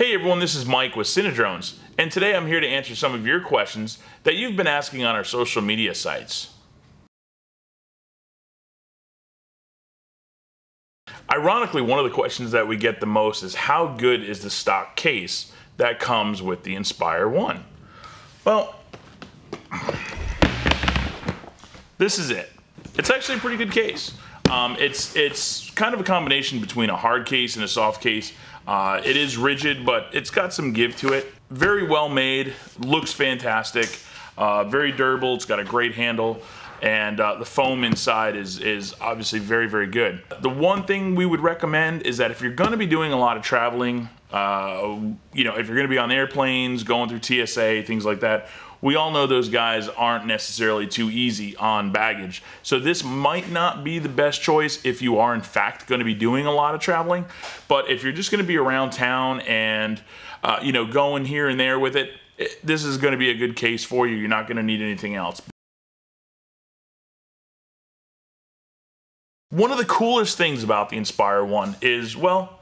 Hey everyone, this is Mike with CineDrones, and today I'm here to answer some of your questions that you've been asking on our social media sites. Ironically, one of the questions that we get the most is how good is the stock case that comes with the Inspire 1? Well, this is it. It's actually a pretty good case. It's kind of a combination between a hard case and a soft case. It is rigid, but it's got some give to it. Very well made, looks fantastic, very durable, it's got a great handle, and the foam inside is obviously very, very good. The one thing we would recommend is that if you're gonna be doing a lot of traveling, if you're gonna be on airplanes, going through TSA, things like that, we all know those guys aren't necessarily too easy on baggage. So this might not be the best choice if you are in fact going to be doing a lot of traveling. But if you're just going to be around town and going here and there with it, this is going to be a good case for you. You're not going to need anything else. One of the coolest things about the Inspire 1 is, well,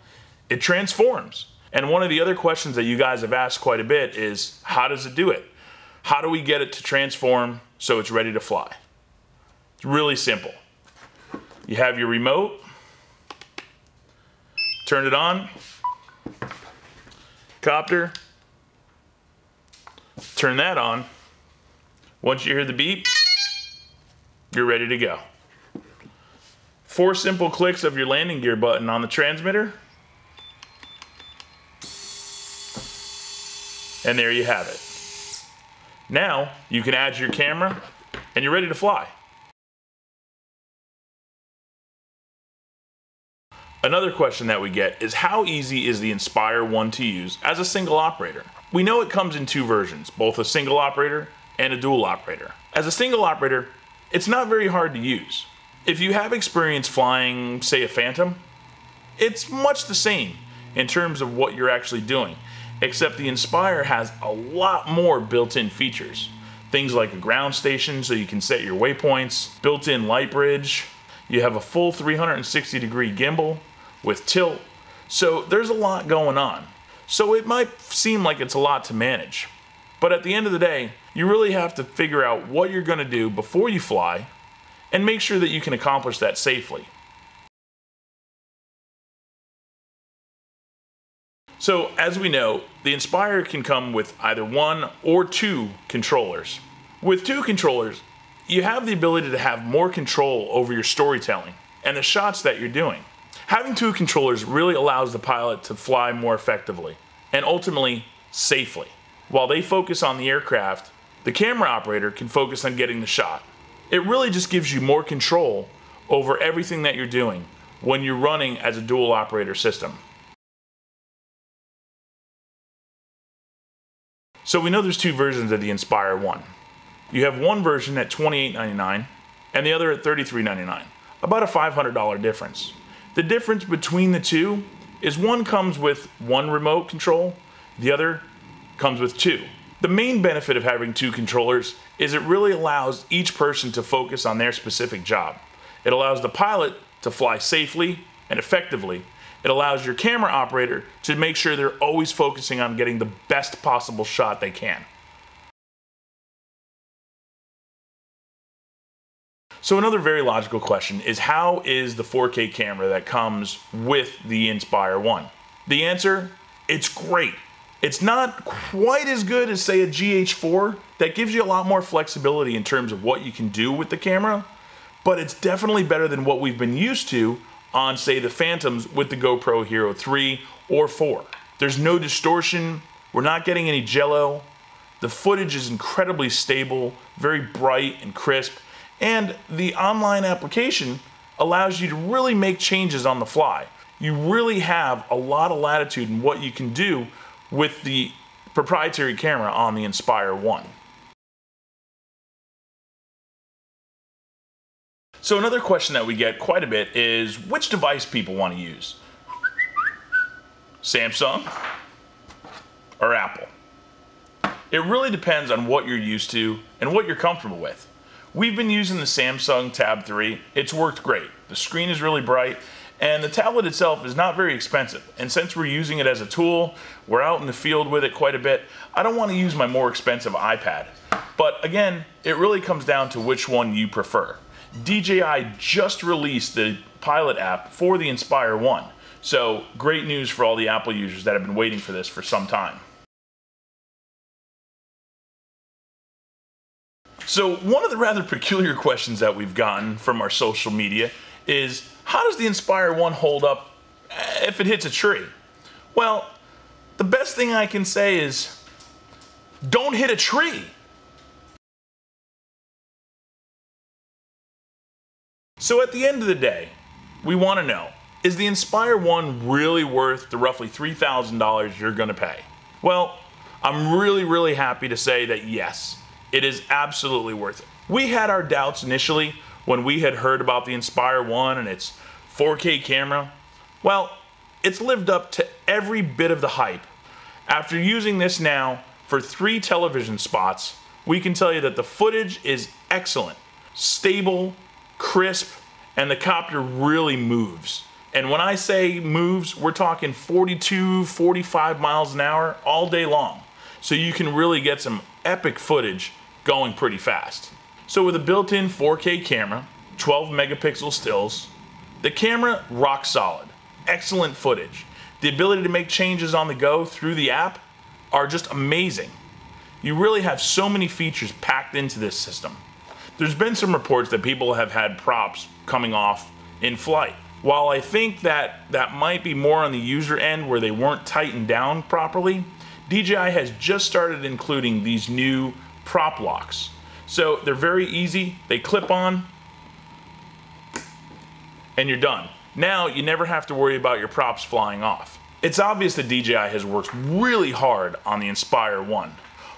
it transforms. And one of the other questions that you guys have asked quite a bit is, how does it do it? How do we get it to transform so it's ready to fly? It's really simple. You have your remote, turn it on, copter, turn that on. Once you hear the beep, you're ready to go. 4 simple clicks of your landing gear button on the transmitter, and there you have it. Now, you can add your camera, and you're ready to fly. Another question that we get is how easy is the Inspire 1 to use as a single operator? We know it comes in 2 versions, both a single operator and a dual operator. As a single operator, it's not very hard to use. If you have experience flying, say, a Phantom, it's much the same in terms of what you're actually doing. Except the Inspire has a lot more built-in features. Things like a ground station so you can set your waypoints, built-in light bridge, you have a full 360-degree gimbal with tilt, so there's a lot going on. So it might seem like it's a lot to manage, but at the end of the day, you really have to figure out what you're going to do before you fly and make sure that you can accomplish that safely. So, as we know, the Inspire can come with either 1 or 2 controllers. With 2 controllers, you have the ability to have more control over your storytelling and the shots that you're doing. Having 2 controllers really allows the pilot to fly more effectively and ultimately safely. While they focus on the aircraft, the camera operator can focus on getting the shot. It really just gives you more control over everything that you're doing when you're running as a dual operator system. So we know there's 2 versions of the Inspire 1. You have one version at $28.99 and the other at $33.99, about a $500 difference. The difference between the 2 is one comes with 1 remote control, the other comes with 2. The main benefit of having 2 controllers is it really allows each person to focus on their specific job. It allows the pilot to fly safely and effectively. It allows your camera operator to make sure they're always focusing on getting the best possible shot they can. So another very logical question is, how is the 4K camera that comes with the Inspire 1? The answer, it's great. It's not quite as good as, say, a GH4 that gives you a lot more flexibility in terms of what you can do with the camera, but it's definitely better than what we've been used to on, say, the Phantoms with the GoPro Hero 3 or 4. There's no distortion, we're not getting any jello, the footage is incredibly stable, very bright and crisp, and the online application allows you to really make changes on the fly. You really have a lot of latitude in what you can do with the proprietary camera on the Inspire 1. So another question that we get quite a bit is which device people want to use. Samsung or Apple? It really depends on what you're used to and what you're comfortable with. We've been using the Samsung Tab 3. It's worked great. The screen is really bright And the tablet itself is not very expensive. And since we're using it as a tool, we're out in the field with it quite a bit, I don't want to use my more expensive iPad. But again, it really comes down to which one you prefer. DJI just released the pilot app for the Inspire 1. So great news for all the Apple users that have been waiting for this for some time. So one of the rather peculiar questions that we've gotten from our social media is, how does the Inspire 1 hold up if it hits a tree? Well, the best thing I can say is, don't hit a tree. So at the end of the day, we want to know, is the Inspire 1 really worth the roughly $3,000 you're going to pay? Well, I'm really happy to say that yes, it is absolutely worth it. We had our doubts initially when we had heard about the Inspire 1 and its 4K camera. Well, it's lived up to every bit of the hype. After using this now for 3 television spots, we can tell you that the footage is excellent, stable, crisp, and the copter really moves. And when I say moves, we're talking 42, 45 miles an hour all day long. So you can really get some epic footage going pretty fast. So with a built-in 4K camera, 12 megapixel stills, the camera rock solid, excellent footage. The ability to make changes on the go through the app are just amazing. You really have so many features packed into this system. There's been some reports that people have had props coming off in flight. While I think that might be more on the user end where they weren't tightened down properly, DJI has just started including these new prop locks. So they're very easy, they clip on, and you're done. Now you never have to worry about your props flying off. It's obvious that DJI has worked really hard on the Inspire 1.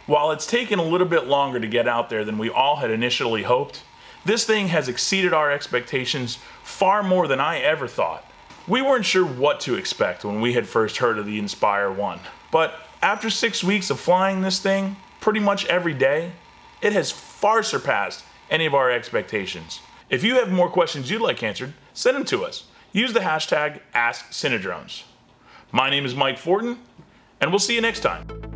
While it's taken a little bit longer to get out there than we all had initially hoped, this thing has exceeded our expectations far more than I ever thought. We weren't sure what to expect when we had first heard of the Inspire 1, but after 6 weeks of flying this thing pretty much every day, it has far surpassed any of our expectations. If you have more questions you'd like answered, send them to us. Use the hashtag AskCineDrones. My name is Mike Fortin, and we'll see you next time.